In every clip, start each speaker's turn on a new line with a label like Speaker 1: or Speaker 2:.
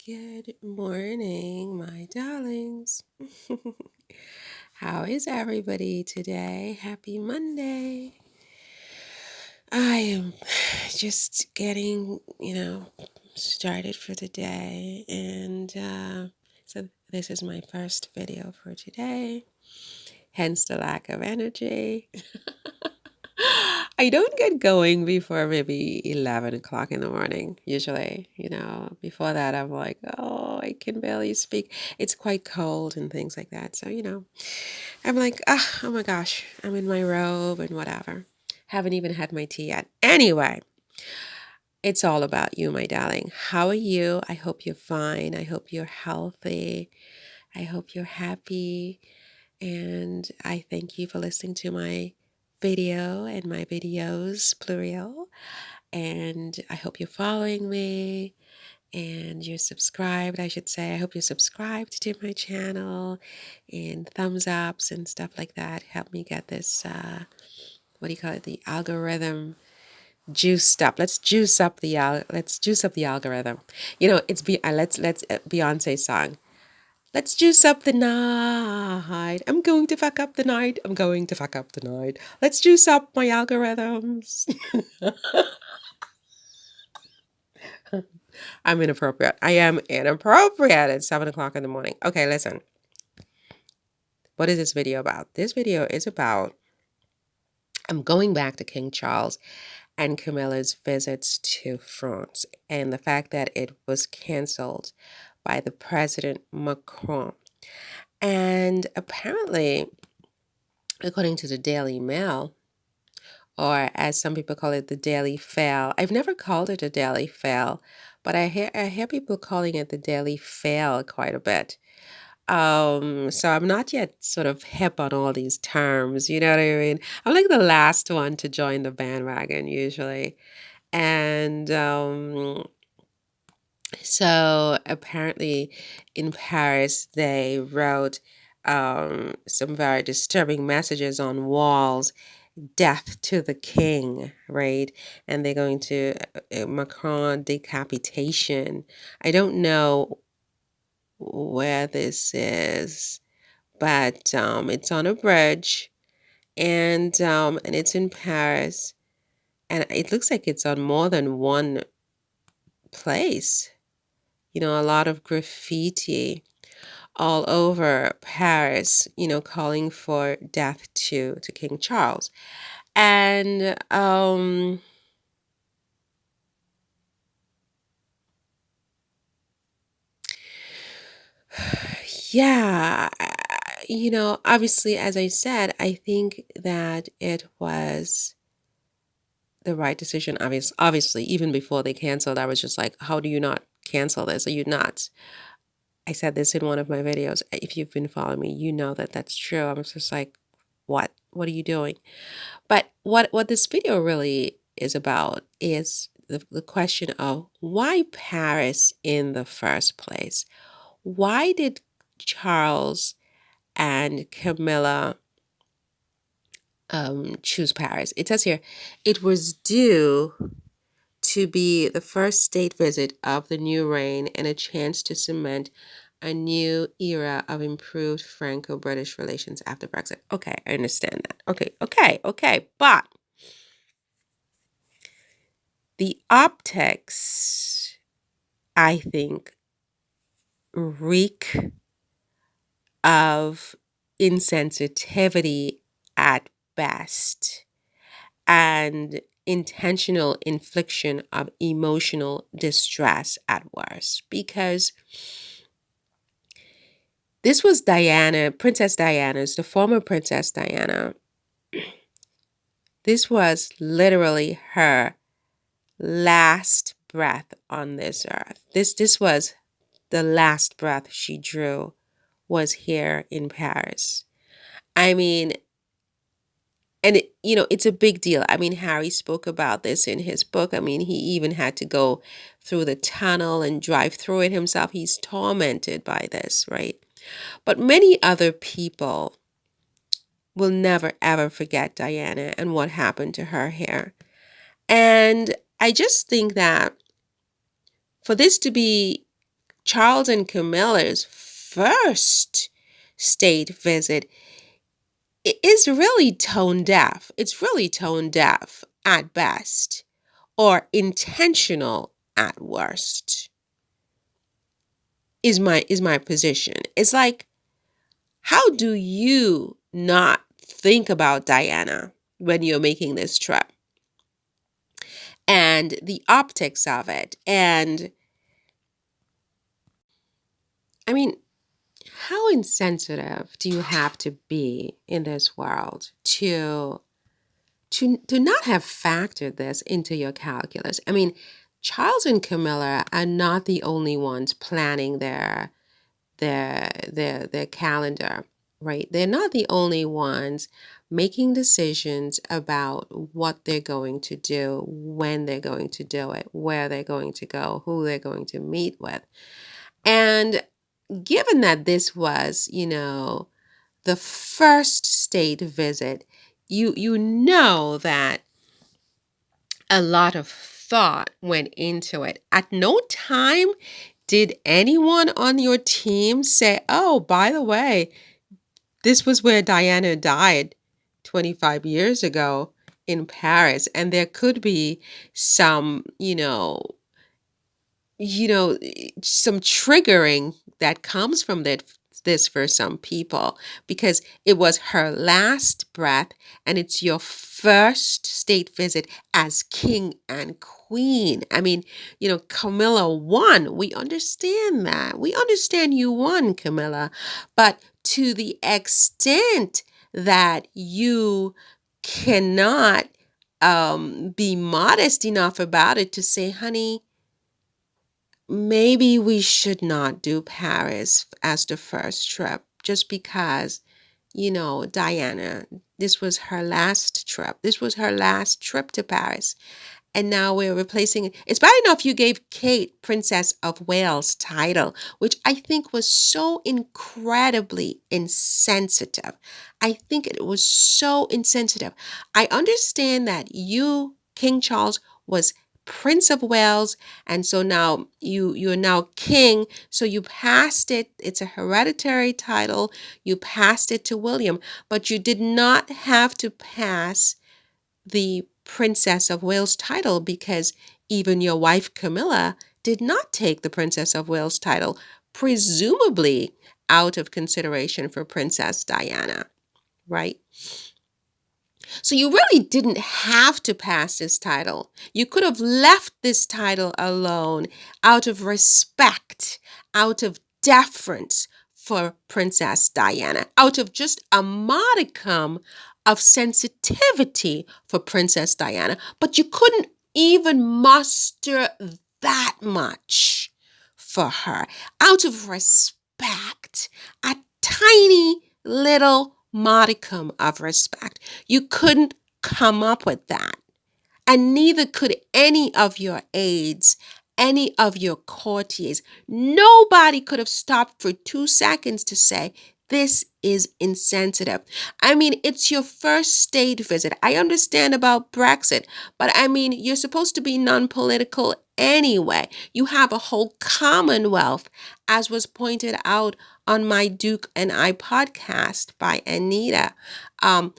Speaker 1: Good morning, my darlings. How is everybody today? Happy Monday. I am just getting, started for the day. So this is my first video for today, hence the lack of energy. I don't get going before maybe 11 o'clock in the morning, usually. Before that, I'm like, oh, I can barely speak. It's quite cold and things like that. So, I'm like, oh my gosh, I'm in my robe and whatever. Haven't even had my tea yet. Anyway, it's all about you, my darling. How are you? I hope you're fine. I hope you're healthy. I hope you're happy. And I thank you for listening to my video and my videos, plural. And I hope you're following me and you're subscribed, I should say. I hope you're subscribed to my channel and thumbs ups and stuff like that. Help me get this, what do you call it? The algorithm juiced up. Let's juice up the algorithm. Let's Beyonce song. Let's juice up the night. I'm going to fuck up the night. I'm going to fuck up the night. Let's juice up my algorithms. I'm inappropriate. I am inappropriate at 7 o'clock in the morning. Okay, listen. What is this video about? This video is about I'm going back to King Charles and Camilla's visits to France and the fact that it was canceled by the President Macron. And apparently, according to the Daily Mail, or as some people call it, the Daily Fail. I've never called it a Daily Fail, but I hear people calling it the Daily Fail quite a bit. So I'm not yet sort of hip on all these terms, you know what I mean? I'm like the last one to join the bandwagon usually. And so apparently in Paris, they wrote some very disturbing messages on walls, death to the king, right? And they're going to Macron decapitation. I don't know where this is, but it's on a bridge, and it's in Paris, and it looks like it's on more than one place. A lot of graffiti all over Paris, calling for death to King Charles. And yeah, obviously, as I said, I think that it was the right decision. Obviously, even before they canceled, I was just like, how do you not cancel this? Are you nuts? I said this in one of my videos. If you've been following me, you know that that's true. I was just like, what? What are you doing? But what this video really is about is the question of why Paris in the first place? Why did Charles and Camilla choose Paris? It says here, it was due to be the first state visit of the new reign and a chance to cement a new era of improved Franco-British relations after Brexit. Okay, I understand that. Okay. But the optics, I think, reek of insensitivity at best and intentional infliction of emotional distress at worst, because this was Diana, Princess Diana's, the former Princess Diana. This was literally her last breath on this earth. This was the last breath she drew, was here in Paris. I mean, and it's a big deal. I mean, Harry spoke about this in his book. I mean, he even had to go through the tunnel and drive through it himself. He's tormented by this, right? But many other people will never ever forget Diana and what happened to her here. And I just think that for this to be Charles and Camilla's first state visit is really tone deaf. It's really tone deaf at best, or intentional at worst. Is my position. It's like, how do you not think about Diana when you're making this trip? And the optics of it. And I mean, how insensitive do you have to be in this world to not have factored this into your calculus? I mean, Charles and Camilla are not the only ones planning their calendar, right? They're not the only ones making decisions about what they're going to do, when they're going to do it, where they're going to go, who they're going to meet with. And given that this was, the first state visit, you know that a lot of thought went into it. At no time did anyone on your team say, "Oh, by the way, this was where Diana died 25 years ago in Paris, and there could be some, some triggering that comes from this for some people, because it was her last breath and it's your first state visit as king and queen. I mean, Camilla won. We understand that. We understand you won, Camilla. But to the extent that you cannot be modest enough about it to say, honey, maybe we should not do Paris as the first trip, just because, Diana, this was her last trip. This was her last trip to Paris. And now we're replacing it. It's bad enough you gave Kate Princess of Wales title, which I think was so incredibly insensitive. I think it was so insensitive. I understand that you, King Charles, was Prince of Wales, and so now you're now king, so you passed it. It's a hereditary title. You passed it to William, but you did not have to pass the Princess of Wales title, because even your wife Camilla did not take the Princess of Wales title, presumably out of consideration for Princess Diana, right? So you really didn't have to pass this title. You could have left this title alone out of respect, out of deference for Princess Diana, out of just a modicum of sensitivity for Princess Diana. But you couldn't even muster that much for her, out of respect, a tiny little modicum of respect. You couldn't come up with that. And neither could any of your aides, any of your courtiers. Nobody could have stopped for 2 seconds to say, this is insensitive. I mean, it's your first state visit. I understand about Brexit, but I mean, you're supposed to be non-political anyway. You have a whole commonwealth, as was pointed out on my Duke and I podcast by Anita.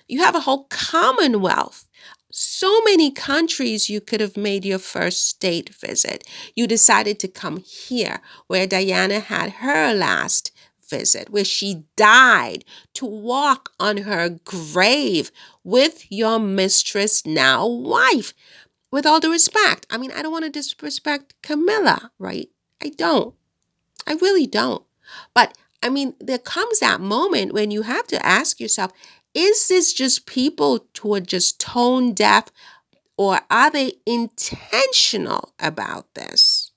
Speaker 1: You have a whole commonwealth. So many countries you could have made your first state visit. You decided to come here, where Diana had her last visit, where she died, to walk on her grave with your mistress, now wife. With all due respect, I mean, I don't want to disrespect Camilla, right? I don't. I really don't. But I mean, there comes that moment when you have to ask yourself, is this just people who are just tone deaf, or are they intentional about this?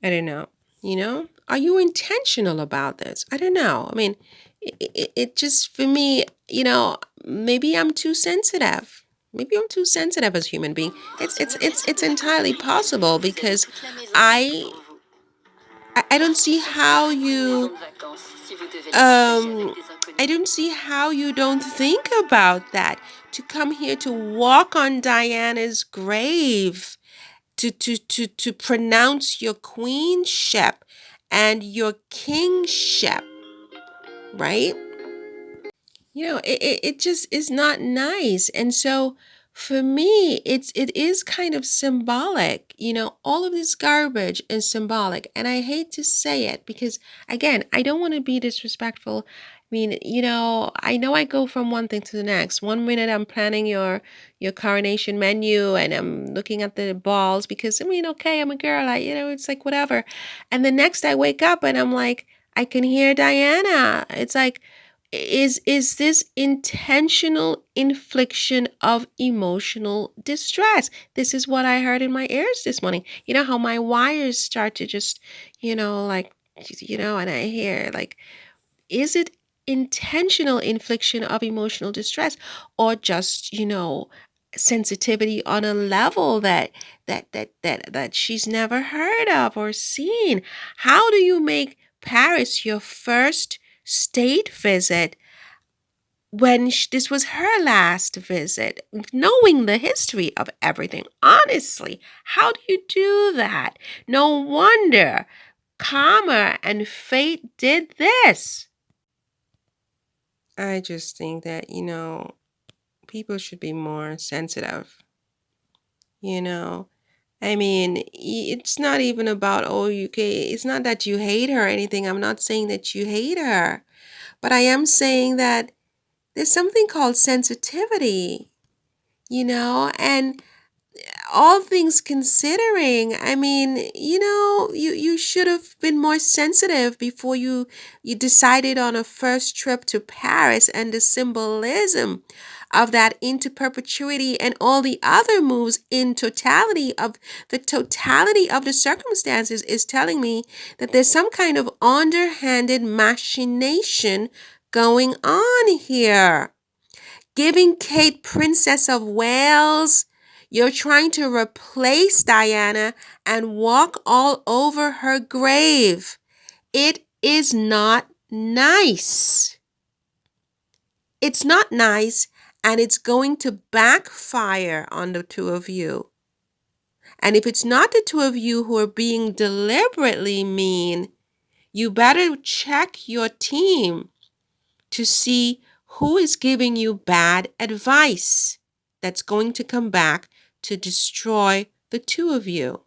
Speaker 1: I don't know. Are you intentional about this? I don't know. I mean, it just, for me, maybe I'm too sensitive. Maybe I'm too sensitive as a human being. It's entirely possible, because I I don't see how you I don't see how you don't think about that. To come here to walk on Diana's grave, to pronounce your queenship and your kingship, right? It just is not nice. And so for me, it is kind of symbolic. All of this garbage is symbolic. And I hate to say it because, again, I don't want to be disrespectful. I mean, I know I go from one thing to the next. One minute I'm planning your coronation menu and I'm looking at the balls because, I mean, okay, I'm a girl. It's like whatever. And the next I wake up and I'm like, I can hear Diana. It's like, is this intentional infliction of emotional distress? This is what I heard in my ears this morning. You know how my wires start to just, like, and I hear like, is it intentional infliction of emotional distress, or just, sensitivity on a level that she's never heard of or seen? How do you make Paris your first state visit when this was her last visit, knowing the history of everything? Honestly, how do you do that? No wonder karma and fate did this. I just think that, people should be more sensitive, you know. I mean, it's not even about, oh, it's not that you hate her or anything. I'm not saying that you hate her, but I am saying that there's something called sensitivity, and all things considering, I mean, you should have been more sensitive before you decided on a first trip to Paris, and the symbolism of that into perpetuity and all the other moves in totality of the circumstances is telling me that there's some kind of underhanded machination going on here. Giving Kate Princess of Wales. You're trying to replace Diana and walk all over her grave. It is not nice. It's not nice, and it's going to backfire on the two of you. And if it's not the two of you who are being deliberately mean, you better check your team to see who is giving you bad advice that's going to come back to destroy the two of you.